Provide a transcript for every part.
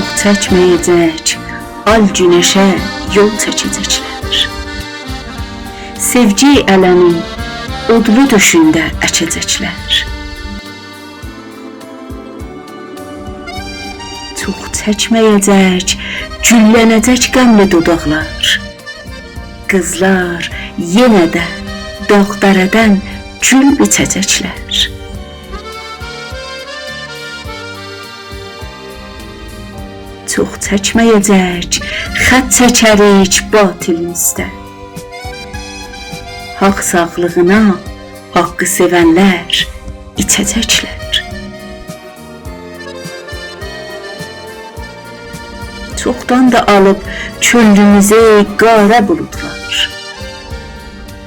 Çox çəkməyəcək, al günəşə yol çəkəcəklər. Sevgi ələmi odlu döşündə əkəcəklər. Çox çəkməyəcək, güllənəcək qəmli dodaqlar. Qızlar yenə də dağ-dərədən gül biçəcəklər. Çox çəkməyəcək, xətt çəkərik batilin üstə. Haqq sağlığına haqqı sevənlər içəcəklər. Çoxdan da alıb çöllümüzə qara buludlar.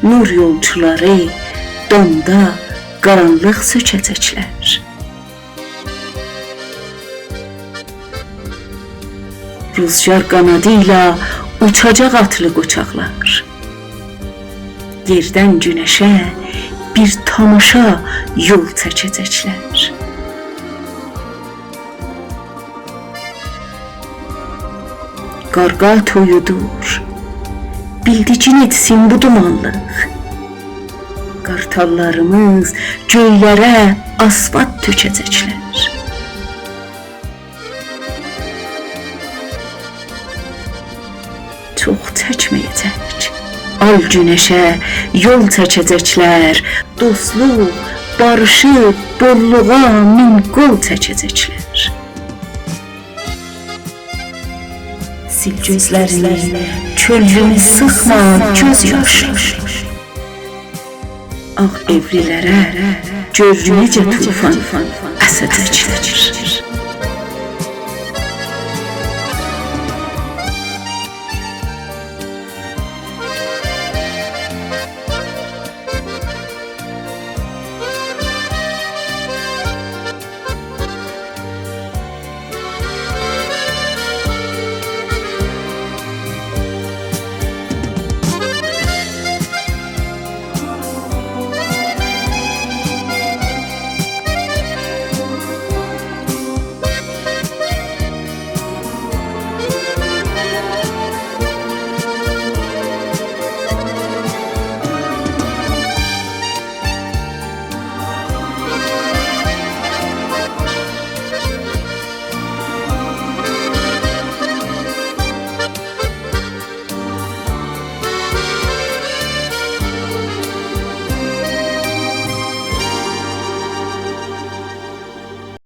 Nur yolçuları donda qaranlıq sökəcəklər. Rüzgar qanadı ilə uçacaq atlı qoçaqlar. Yerdən günəşə bir tamaşa yol çəkəcəklər. Qarqal toyudur, bildigin etsin bu dumanlıq. Qartallarımız göylərə asfalt tökəcəklər. Çox çəkməyəcək, al günəşə yol çəkəcəklər. Dostluq, barışıb, bolluğa min qol çəkəcəklər. Sil gözlərini, könlünü sıxma göz yaşı. Ağ evlilərə gör necə tufan əsəcəklər.